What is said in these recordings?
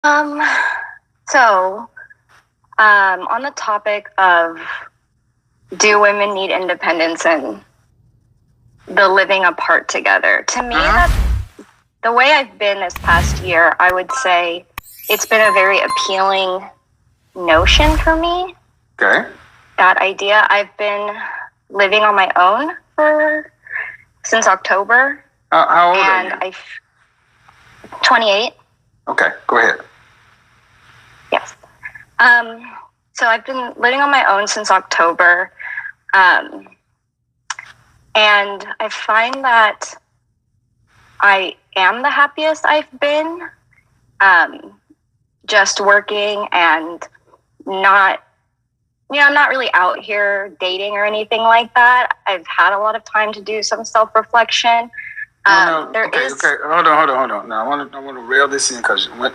Um, on the topic of do women need independence and the living apart together, to me, that's the way I've been this past year. I would say it's been a very appealing notion for me. Okay. That idea. I've been living on my own since October. How old are you? I'm 28. Okay, go ahead. Yes. So I've been living on my own since October. And I find that I am the happiest I've been, just working and not, I'm not really out here dating or anything like that. I've had a lot of time to do some self-reflection. Okay. Hold on. Now I want to rail this in because I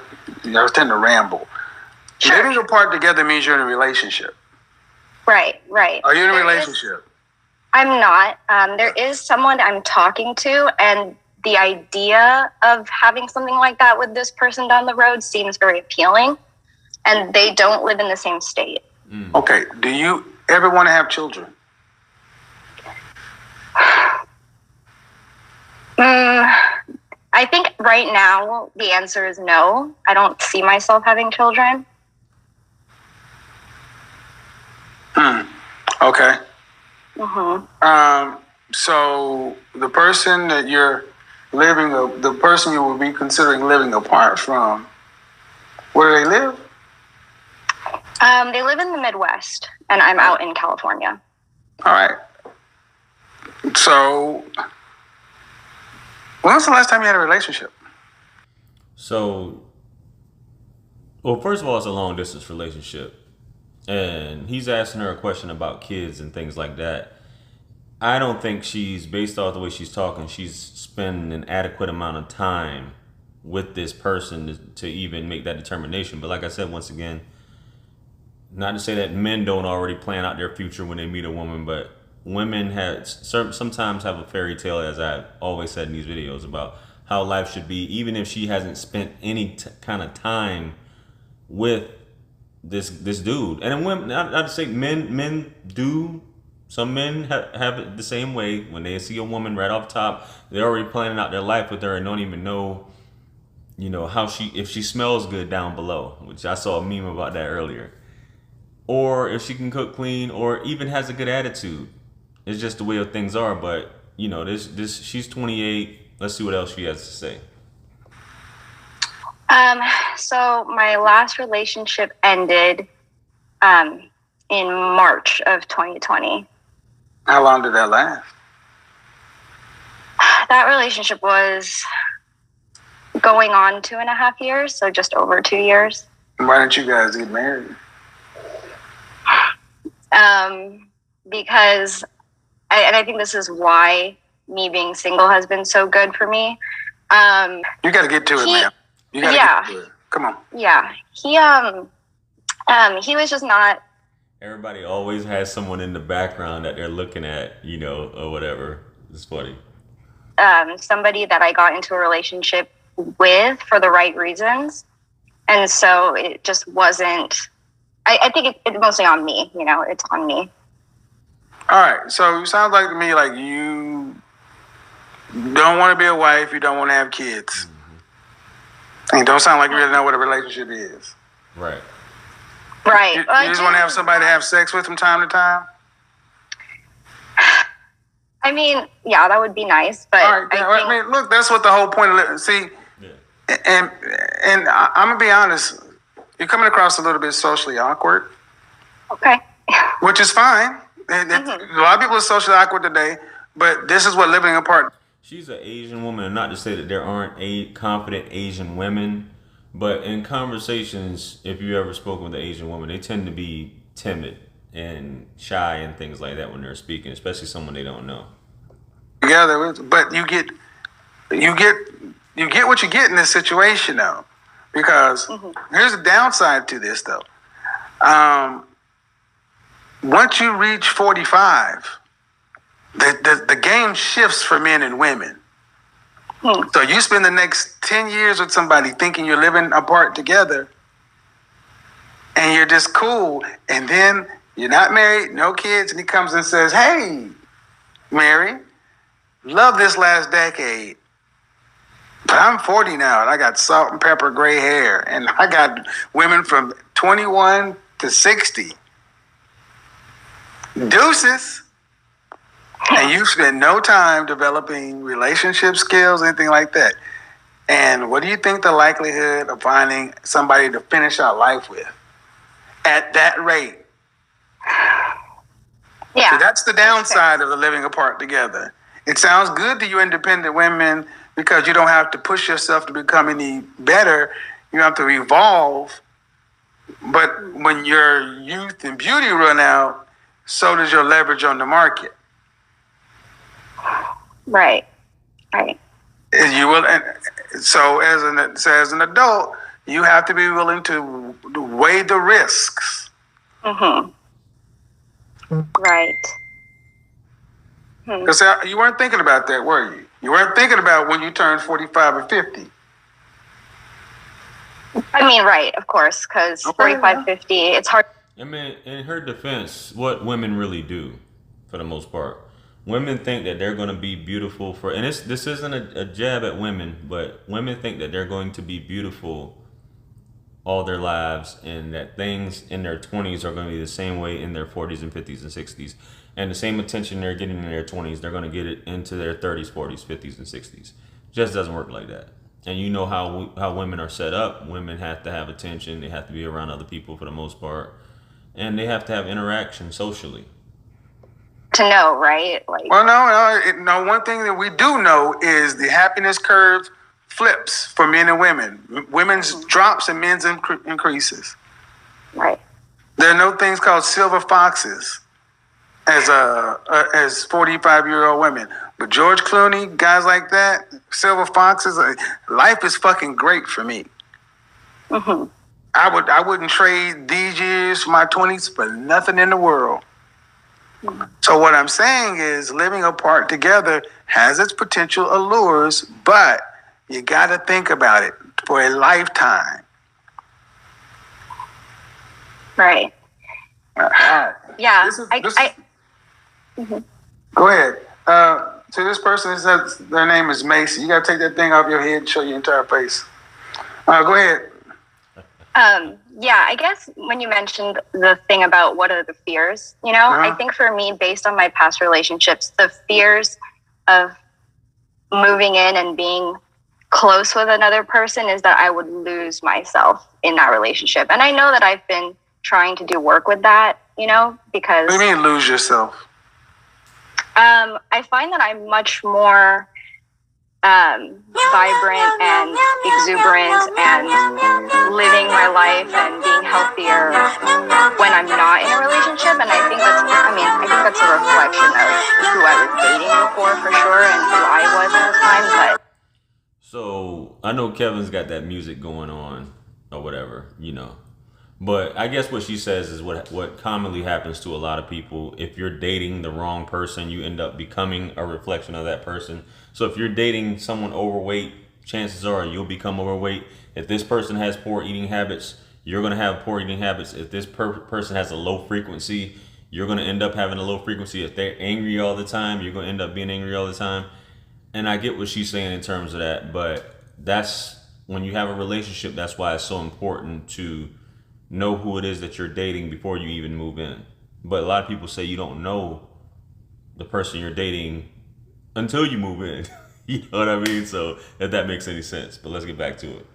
tend to ramble. Sure. Living apart together means you're in a relationship. Right. Are you in a relationship? I'm not. There is someone I'm talking to, and the idea of having something like that with this person down the road seems very appealing, and they don't live in the same state. Okay. Do you ever want to have children? I think right now the answer is no. I don't see myself having children. Okay. Mm-hmm. So the person that the person you will be considering living apart from, where do they live? They live in the Midwest, and I'm out in California. All right. So, when was the last time you had a relationship? So, well, first of all, it's a long distance relationship. And he's asking her a question about kids and things like that. I don't think based off the way she's talking, she's spending an adequate amount of time with this person to even make that determination. But like I said, once again, not to say that men don't already plan out their future when they meet a woman, but women sometimes have a fairy tale, as I've always said in these videos, about how life should be, even if she hasn't spent any kind of time with this dude. And then women, not to say men do. Some men have it the same way. When they see a woman right off top, they're already planning out their life with her and don't even know, how if she smells good down below, which I saw a meme about that earlier. Or if she can cook clean, or even has a good attitude. It's just the way things are. But this she's 28. Let's see what else she has to say. So my last relationship ended in March of 2020. How long did that last? That relationship was going on 2.5 years, so just over 2 years. Why didn't you guys get married? Because I think this is why me being single has been so good for me. You got to get to it, man. You got to get to it. Come on. Yeah. He was just not. Everybody always has someone in the background that they're looking at, or whatever. It's funny. Somebody that I got into a relationship with for the right reasons. And so it just wasn't. I think it's mostly on me, it's on me. All right. So it sounds like to me like you don't want to be a wife. You don't want to have kids. Mm-hmm. And it don't sound like you really know what a relationship is. Right. Right. You just want to have somebody to have sex with from time to time? I mean, yeah, that would be nice. But all right, look, that's what the whole point of it. See, yeah. And I'm going to be honest. You're coming across a little bit socially awkward. Okay. Which is fine. A lot of people are socially awkward today, but this is what living apart. She's an Asian woman, and not to say that there aren't confident Asian women, but in conversations, if you've ever spoken with an Asian woman, they tend to be timid and shy and things like that when they're speaking, especially someone they don't know. Together, but you get what you get in this situation, though, because here's the downside to this, though. Once you reach 45, the game shifts for men and women. So you spend the next 10 years with somebody thinking you're living apart together and you're just cool. And then you're not married, no kids. And he comes and says, hey, Mary, love this last decade. But I'm 40 now and I got salt and pepper gray hair. And I got women from 21 to 60. Deuces. And you spend no time developing relationship skills, anything like that. And what do you think the likelihood of finding somebody to finish out life with at that rate? Yeah. So that's the downside of the living apart together. It sounds good to you independent women because you don't have to push yourself to become any better. You have to evolve. But when your youth and beauty run out, so does your leverage on the market. Right. Right. You will, and so as an adult, you have to be willing to weigh the risks. Mm-hmm. Right. Because you weren't thinking about that, were you? You weren't thinking about when you turned 45 or 50. I mean, right, of course, because 45, 50, it's hard. I mean, in her defense, what women really do, for the most part, women think that they're going to be beautiful for, and this isn't a jab at women, but women think that they're going to be beautiful all their lives, and that things in their 20s are going to be the same way in their 40s and 50s and 60s, and the same attention they're getting in their 20s, they're going to get it into their 30s, 40s, 50s, and 60s. Just doesn't work like that. And you know how women are set up. Women have to have attention. They have to be around other people for the most part, and they have to have interaction socially. To know, right? Like, Well, no. One thing that we do know is the happiness curve flips for men and women. Women's drops and men's increases. right. There are no things called silver foxes as 45-year-old women. But George Clooney, guys like that, silver foxes, life is fucking great for me. Mm-hmm. I wouldn't trade these years for my 20s for nothing in the world. So what I'm saying is living apart together has its potential allures, but you got to think about it for a lifetime. Right. Yeah. Go ahead. To this person, it says their name is Macy. You got to take that thing off your head and show your entire face. Go ahead. Yeah, I guess when you mentioned the thing about what are the fears, I think for me, based on my past relationships, the fears of moving in and being close with another person is that I would lose myself in that relationship. And I know that I've been trying to do work with that, because... What do you mean lose yourself? I find that I'm much more vibrant and exuberant and living my life and being healthier when I'm not in a relationship. And I think that's a reflection of who I was dating before for sure and who I was at the time. But so I know Kevin's got that music going on or whatever, But I guess what she says is what commonly happens to a lot of people. If you're dating the wrong person, you end up becoming a reflection of that person. So if you're dating someone overweight, chances are you'll become overweight. If this person has poor eating habits, you're going to have poor eating habits. If this person has a low frequency, you're going to end up having a low frequency. If they're angry all the time, you're going to end up being angry all the time. And I get what she's saying in terms of that. But that's when you have a relationship, that's why it's so important to know who it is that you're dating before you even move in. But a lot of people say you don't know the person you're dating until you move in. You know what I mean? So if that makes any sense. But let's get back to it.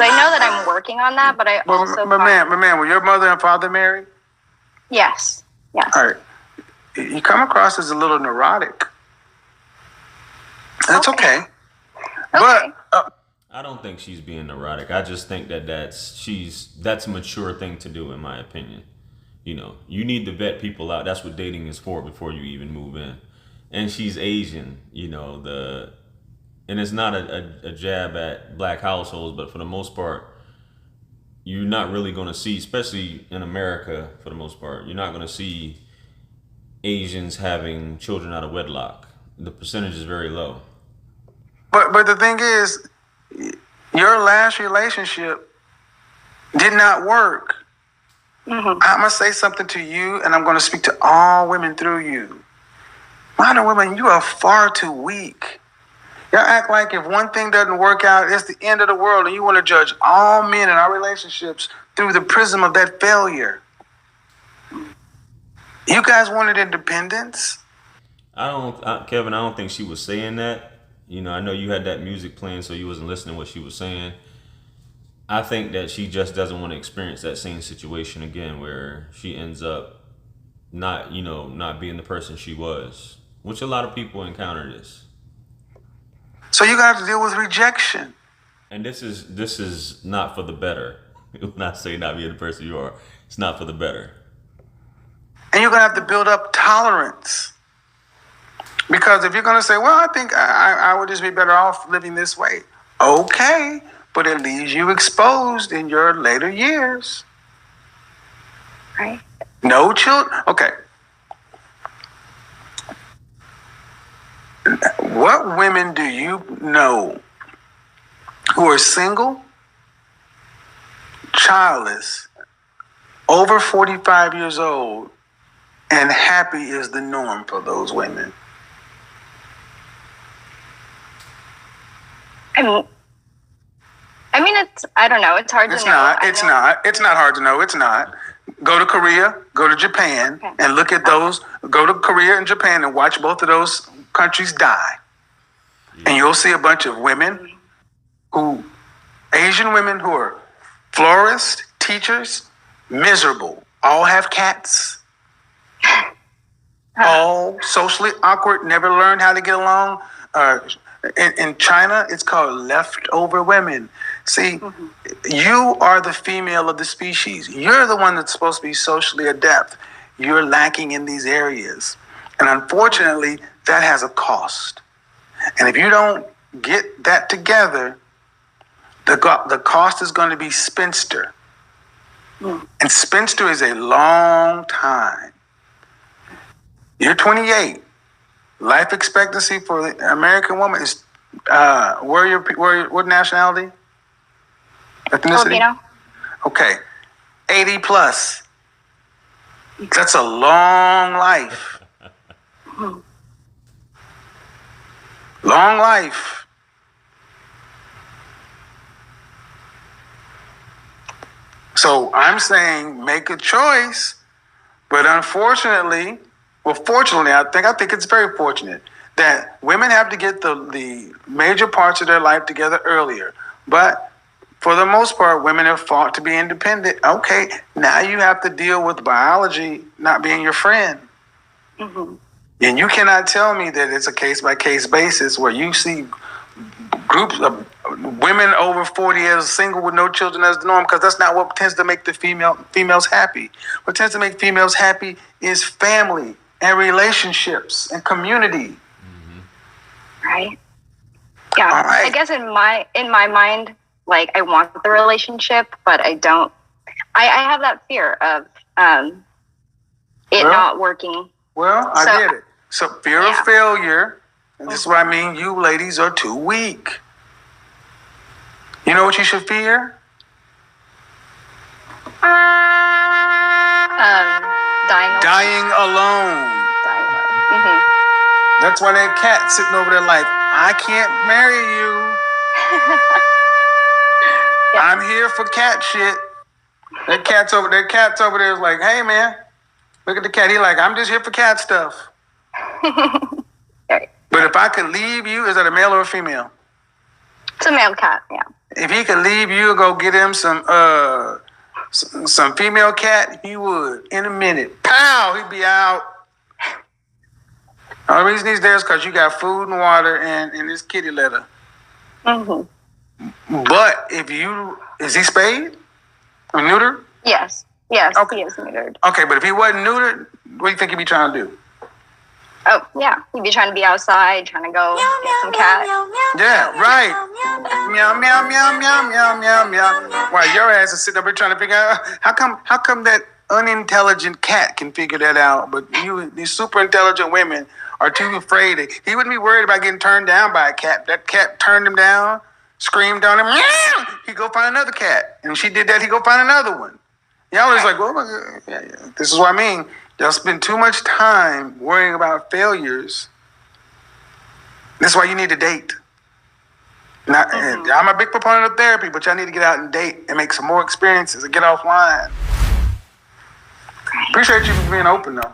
so I know that I'm working on that, but I also... But man, were your mother and father married? Yes. All right. You come across as a little neurotic. That's okay. But... I don't think she's being neurotic. I just think that's a mature thing to do, in my opinion. You need to vet people out. That's what dating is for before you even move in. And she's Asian, and it's not a jab at black households, but for the most part, you're not really going to see, especially in America, for the most part, you're not going to see Asians having children out of wedlock. The percentage is very low. But the thing is, your last relationship did not work. Mm-hmm. I'm going to say something to you, and I'm going to speak to all women through you. Modern women, you are far too weak. Y'all act like if one thing doesn't work out, it's the end of the world, and you want to judge all men in our relationships through the prism of that failure. You guys wanted independence. Kevin, I don't think she was saying that. You know, I know you had that music playing, so you wasn't listening to what she was saying. I think that she just doesn't want to experience that same situation again, where she ends up not being the person she was, which a lot of people encounter this. So you're going to have to deal with rejection. And this is not for the better. When I say not being the person you are, it's not for the better. And you're going to have to build up tolerance. Because if you're going to say, well, I think I would just be better off living this way. Okay, but it leaves you exposed in your later years. Right. No children. Okay. What women do you know who are single, childless, over 45 years old, and happy is the norm for those women? I mean, I don't know. It's hard to know. It's not hard to know. It's not. Go to Korea, go to Japan, Okay. and look at those. Go to Korea and Japan and watch both of those countries die. And you'll see a bunch of women Asian women who are florists, teachers, miserable, all have cats, all socially awkward, never learned how to get along. In China, it's called leftover women. See, you are the female of the species. You're the one that's supposed to be socially adept. You're lacking in these areas. And unfortunately, that has a cost. And if you don't get that together, the cost is going to be spinster. And spinster is a long time. You're 28. Life expectancy for the American woman is what nationality? Ethnicity? Filipino. Okay, 80 plus. That's a long life. Long life. So I'm saying make a choice, but unfortunately, fortunately, I think it's very fortunate that women have to get the major parts of their life together earlier. But for the most part, women have fought to be independent. Okay, now you have to deal with biology not being your friend. Mm-hmm. And you cannot tell me that it's a case-by-case basis where you see groups of women over 40 as single with no children as the norm, because that's not what tends to make the females happy. What tends to make females happy is family and relationships and community. Right. Yeah. All right. I guess in my mind, like, I want the relationship, but I don't. I have that fear of it not working. Well, I get it. So fear of failure. And this is what I mean. You ladies are too weak. You know what you should fear? Dying alone. Mm-hmm. That's why that cat sitting over there like, I can't marry you. I'm here for cat shit. That cat's over there is like, hey man, look at the cat. He like, I'm just here for cat stuff. But if I could leave you, is that a male or a female? It's a male cat, yeah. If he could leave you and go get him some female cat, he would in a minute. Pow, he'd be out. The only reason he's there is because you got food and water and his kitty litter. Mm-hmm. But is he spayed or neutered? Yes, Okay. he is neutered. Okay, but if he wasn't neutered, what do you think he'd be trying to do? Oh, yeah. He'd be trying to be outside, trying to go get some cat. Yeah, right. Meow, meow, meow, meow, meow, meow, meow. While your ass is sitting up here trying to figure out how come that unintelligent cat can figure that out, but these super intelligent women are too afraid. He wouldn't be worried about getting turned down by a cat. That cat turned him down, screamed on him. Meow! He'd go find another cat. And when she did that, he'd go find another one. Y'all was like, oh my God. Yeah. This is what I mean. Y'all spend too much time worrying about failures. That's why you need to date. I'm a big proponent of therapy, but y'all need to get out and date and make some more experiences and get offline. Appreciate you for being open though.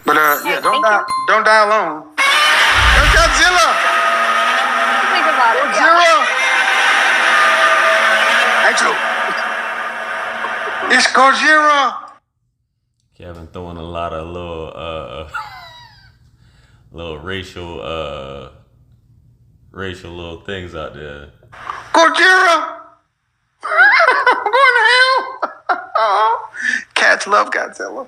But don't die alone. That's Godzilla. Think about it. Godzilla. Actually, it's Gojira. Kevin throwing a lot of little racial little things out there. Gojira. I'm going to hell. Cats love Godzilla.